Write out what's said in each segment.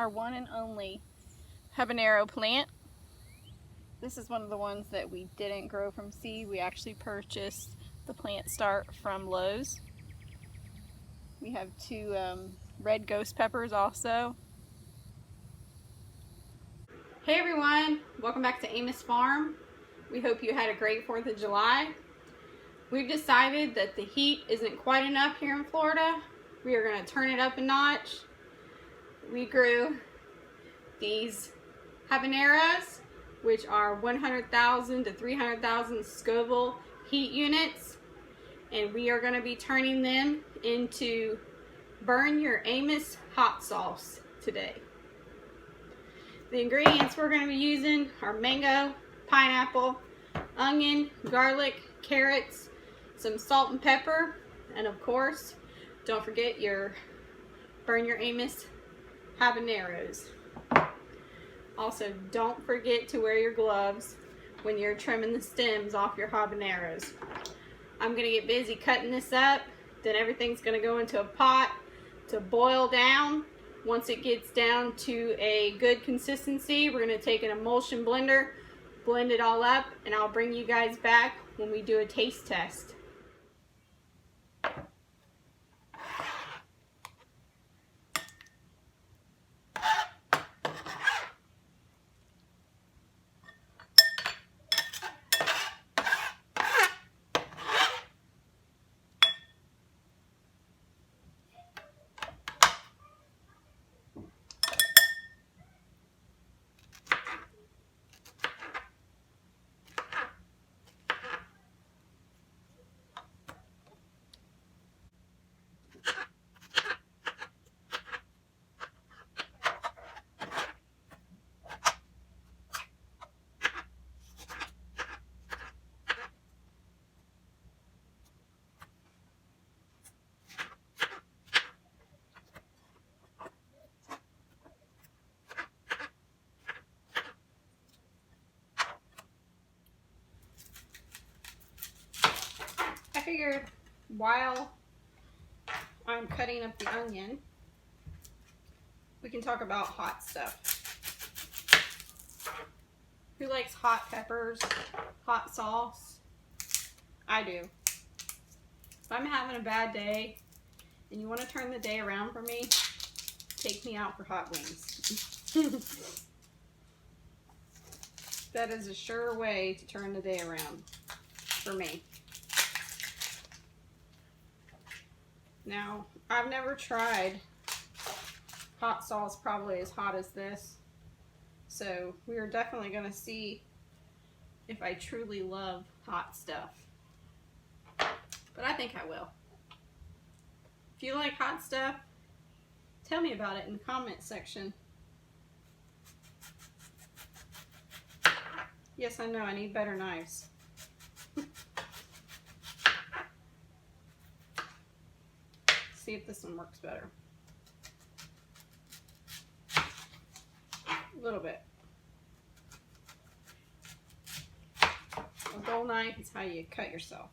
our one and only habanero plant. This is one of the ones that we didn't grow from seed. We actually purchased the plant start from Lowe's. We have two red ghost peppers also. Hey everyone, welcome back to Amos Farm. We hope you had a great 4th of July. We've decided that the heat isn't quite enough here in Florida. We are going to turn it up a notch. We grew these habaneros, which are 100,000 to 300,000 Scoville heat units, and we are going to be turning them into Burn Your Amos hot sauce today. The ingredients we're going to be using are mango, pineapple, onion, garlic, carrots, some salt and pepper, and of course, don't forget your Burn Your Amos habaneros. Also, don't forget to wear your gloves when you're trimming the stems off your habaneros. I'm going to get busy cutting this up, then everything's going to go into a pot to boil down. Once it gets down to a good consistency, we're going to take an emulsion blender, blend it all up, and I'll bring you guys back when we do a taste test. I figured while I'm cutting up the onion, we can talk about hot stuff. Who likes hot peppers, hot sauce? I do. If I'm having a bad day and you want to turn the day around for me, take me out for hot wings. That is a sure way to turn the day around for me. Now, I've never tried hot sauce probably as hot as this, so we are definitely going to see if I truly love hot stuff. But I think I will. If you like hot stuff, tell me about it in the comment section. Yes, I know, I need better knives. See if this one works better. A little bit. A dull knife is how you cut yourself.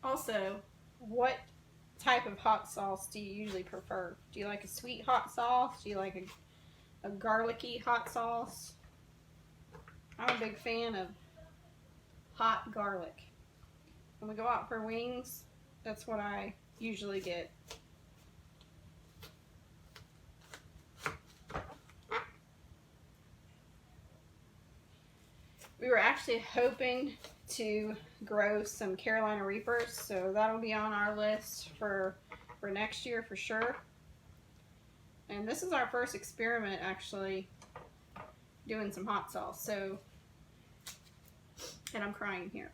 Also, what type of hot sauce do you usually prefer? Do you like a sweet hot sauce? Do you like a garlicky hot sauce? I'm a big fan of hot garlic. When we go out for wings, that's what I usually get. We were actually hoping to grow some Carolina Reapers, so that'll be on our list for next year for sure. And this is our first experiment actually doing some hot sauce, so, and I'm crying here.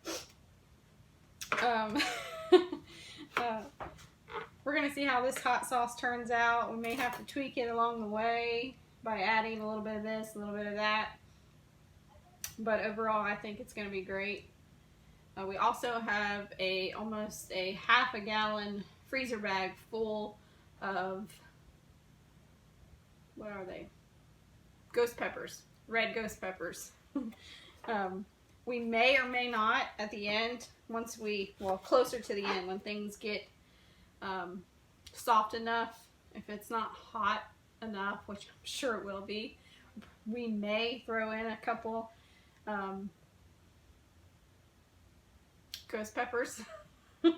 We're gonna see how this hot sauce turns out. We may have to tweak it along the way by adding a little bit of this, a little bit of that. But overall, I think it's going to be great. We also have almost a half a gallon freezer bag full of, what are they? Ghost peppers, red ghost peppers. We may or may not at the end, closer to the end, when things get soft enough, if it's not hot enough, which I'm sure it will be, we may throw in a couple ghost peppers. Okay,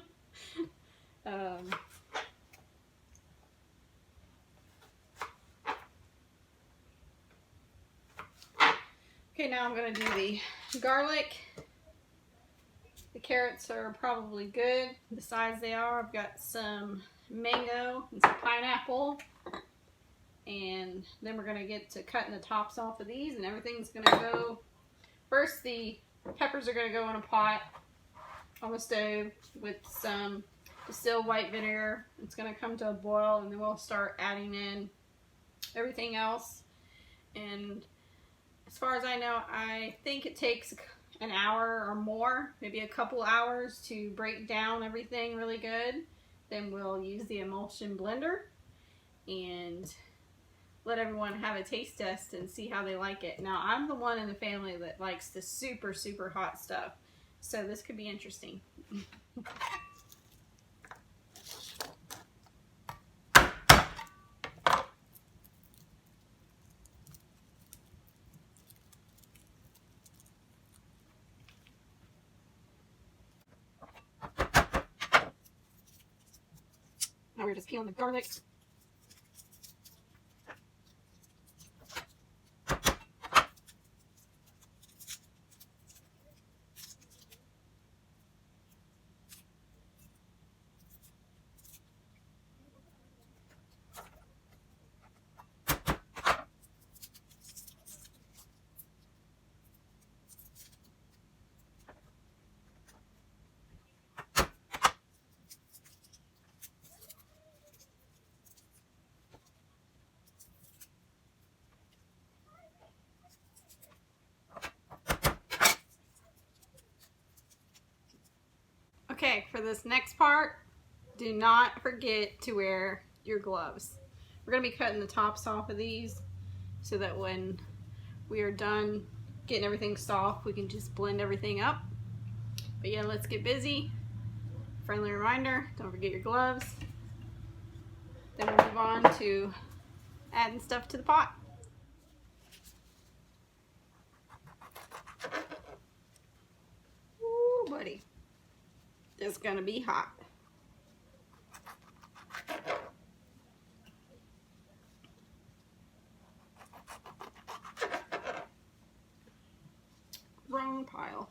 now I'm going to do the garlic. The carrots are probably good, the size they are. I've got some mango and some pineapple. And then we're going to get to cutting the tops off of these, and everything's going to go. First, the peppers are going to go in a pot on the stove with some distilled white vinegar. It's going to come to a boil, and then we'll start adding in everything else. And as far as I know, I think it takes an hour or more, maybe a couple hours, to break down everything really good. Then we'll use the emulsion blender and let everyone have a taste test and see how they like it. Now, I'm the one in the family that likes the super, super hot stuff, so this could be interesting. Now we're just peeling the garlic. Okay, for this next part, do not forget to wear your gloves. We're going to be cutting the tops off of these so that when we are done getting everything soft, we can just blend everything up. But yeah, let's get busy. Friendly reminder, don't forget your gloves. Then we'll move on to adding stuff to the pot. Ooh, buddy. It's gonna be hot. Wrong pile.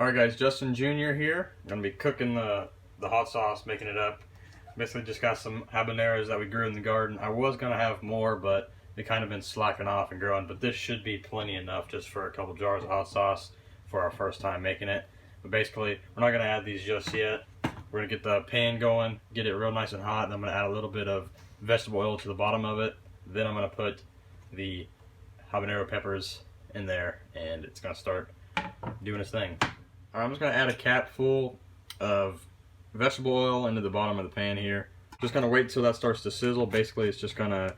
Alright guys, Justin Jr. here. I'm going to be cooking the hot sauce, making it up. Basically just got some habaneros that we grew in the garden. I was going to have more, but they kind of been slacking off and growing. But this should be plenty enough just for a couple jars of hot sauce for our first time making it. But basically, we're not going to add these just yet. We're going to get the pan going, get it real nice and hot, and I'm going to add a little bit of vegetable oil to the bottom of it. Then I'm going to put the habanero peppers in there, and it's going to start doing its thing. Alright, I'm just going to add a cap full of vegetable oil into the bottom of the pan here. Just going to wait until that starts to sizzle. Basically, it's just going to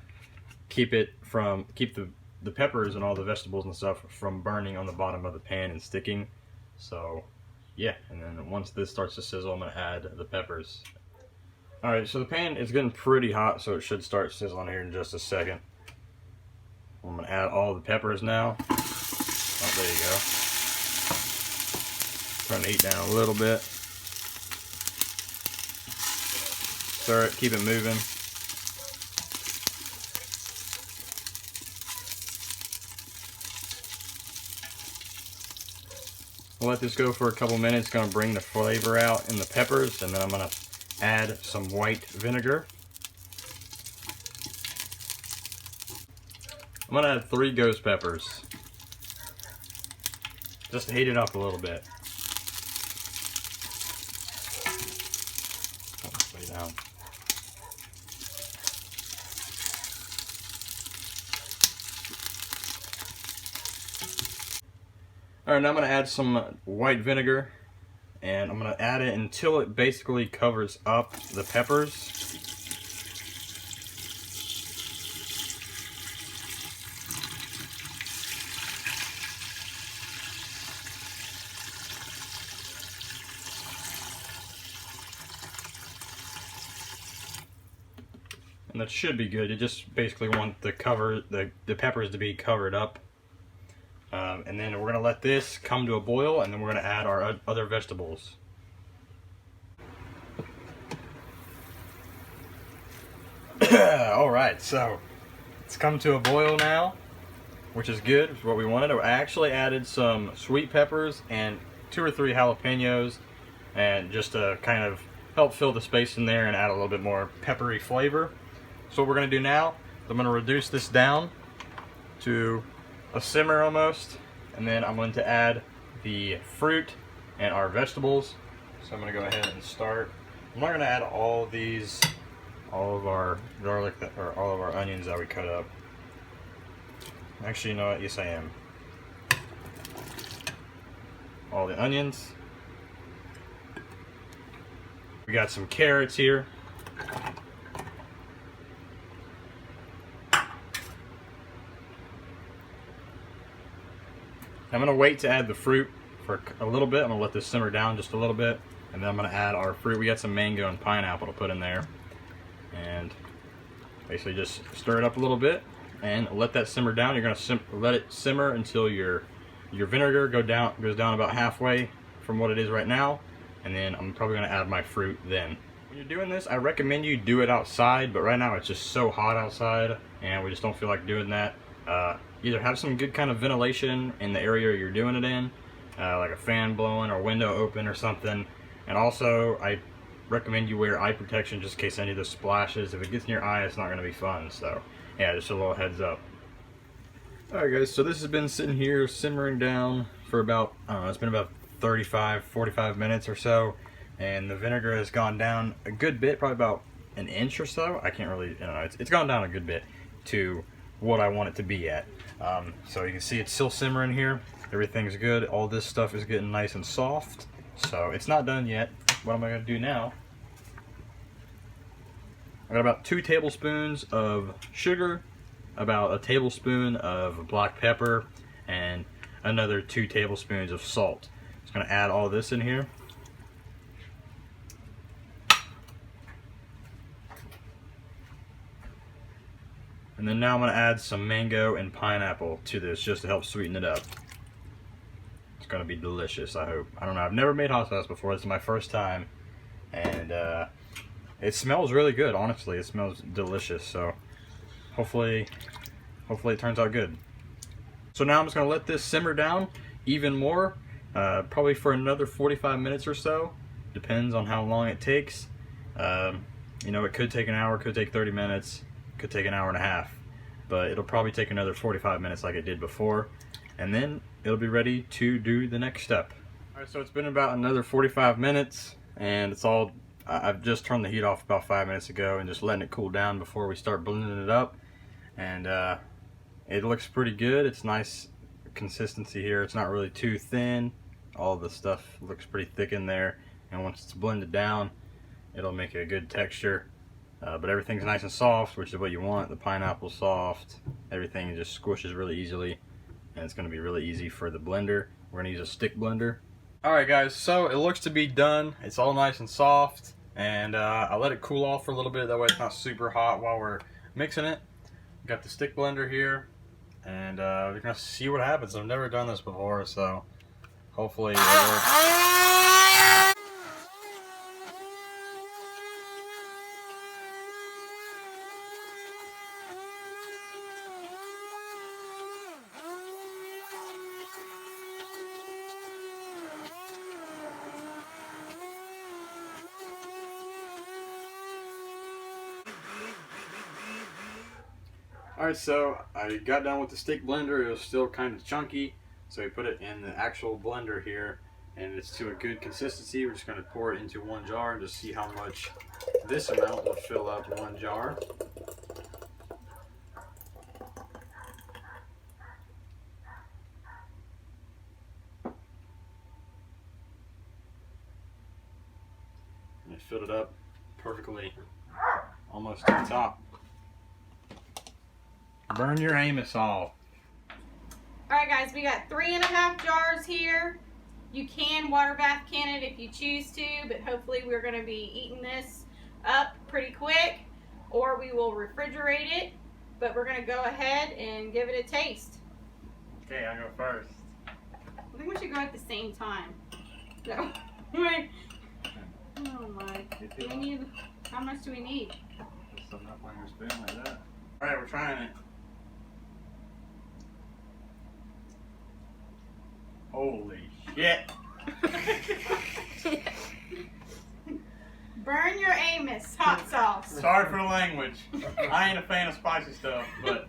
keep the peppers and all the vegetables and stuff from burning on the bottom of the pan and sticking. So yeah, and then once this starts to sizzle, I'm gonna add the peppers. All right, so the pan is getting pretty hot, so it should start sizzling here in just a second. I'm gonna add all the peppers now. Oh, there you go. Turn the heat down a little bit. Stir it, keep it moving. We'll let this go for a couple minutes. It's gonna bring the flavor out in the peppers, and then I'm gonna add some white vinegar. I'm gonna add 3 ghost peppers, just to heat it up a little bit. Lay down. Alright, now I'm gonna add some white vinegar, and I'm gonna add it until it basically covers up the peppers. And that should be good. You just basically want the peppers to be covered up. And then we're gonna let this come to a boil, and then we're gonna add our other vegetables. Alright, so it's come to a boil now, which is good. It's what we wanted. I actually added some sweet peppers and 2 or 3 jalapenos, and just to kind of help fill the space in there and add a little bit more peppery flavor. So what we're going to do now, I'm going to reduce this down to a simmer almost, and then I'm going to add the fruit and our vegetables. So I'm going to go ahead and start. I'm not going to add all of our garlic or all of our onions that we cut up. Actually, you know what? Yes, I am. All the onions. We got some carrots here. I'm going to wait to add the fruit for a little bit. I'm going to let this simmer down just a little bit, and then I'm going to add our fruit. We got some mango and pineapple to put in there, and basically just stir it up a little bit and let that simmer down. You're going to let it simmer until your vinegar goes down about halfway from what it is right now, and then I'm probably going to add my fruit then. When you're doing this, I recommend you do it outside, but right now it's just so hot outside, and we just don't feel like doing that. Either have some good kind of ventilation in the area you're doing it in, like a fan blowing or window open or something. And also, I recommend you wear eye protection just in case any of this splashes. If it gets in your eye, it's not going to be fun. So, yeah, just a little heads up. Alright guys, so this has been sitting here simmering down for about, I don't know, it's been about 45 minutes or so. And the vinegar has gone down a good bit, probably about an inch or so. I can't really, it's gone down a good bit to what I want it to be at. So you can see it's still simmering here. Everything's good. All this stuff is getting nice and soft. So it's not done yet. What am I going to do now? I got about 2 tablespoons of sugar, about a tablespoon of black pepper, and another 2 tablespoons of salt. Just going to add all this in here. And then now I'm going to add some mango and pineapple to this just to help sweeten it up. It's going to be delicious, I hope. I don't know, I've never made hot sauce before. This is my first time. And it smells really good, honestly. It smells delicious. So hopefully it turns out good. So now I'm just going to let this simmer down even more. Probably for another 45 minutes or so. Depends on how long it takes. You know, it could take an hour, could take 30 minutes. Could take an hour and a half, but it'll probably take another 45 minutes like it did before, and then it'll be ready to do the next step. Alright, so it's been about another 45 minutes, and I've just turned the heat off about 5 minutes ago and just letting it cool down before we start blending it up, and it looks pretty good. It's nice consistency here. It's not really too thin. All the stuff looks pretty thick in there, and once it's blended down, it'll make a good texture. But everything's nice and soft, which is what you want. The pineapple's soft. Everything just squishes really easily, and it's going to be really easy for the blender. We're going to use a stick blender, Alright guys, so it looks to be done. It's all nice and soft, and I let it cool off for a little bit, that way it's not super hot while we're mixing it. Got the stick blender here, and we're going to see what happens. I've never done this before, so hopefully it works. Alright, so I got done with the stick blender. It was still kind of chunky, so we put it in the actual blender here, and it's to a good consistency. We're just going to pour it into one jar and just see how much this amount will fill up one jar. And it filled it up perfectly, almost to the top. Burn your Amos off. Alright guys, we got 3.5 jars here. You can water bath can it if you choose to, but hopefully we're going to be eating this up pretty quick, or we will refrigerate it. But we're going to go ahead and give it a taste. Okay, I'll go first. I think we should go at the same time. No. Wait. Oh my. Do we need, how much do we need? Just enough on your spoon like that. Alright, we're trying it. Holy shit. Burn your Amos hot sauce. Sorry for the language. I ain't a fan of spicy stuff, but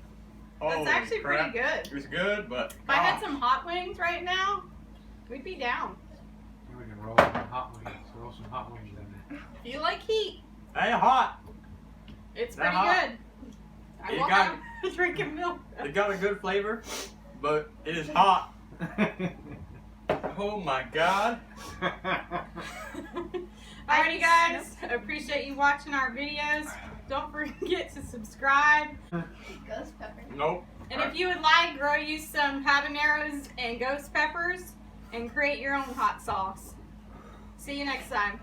holy That's actually crap. pretty good. It was good, but If I had some hot wings right now, we'd be down. We can roll some hot wings. Roll some hot wings in there. If you like heat, It ain't hot. it's That pretty hot? good. I You will got- have drinking milk. It got a good flavor, but it is hot. Oh my god. Alrighty guys, appreciate you watching our videos. Don't forget to subscribe. Ghost pepper. Nope. And if you would like, grow you some habaneros and ghost peppers and create your own hot sauce. See you next time.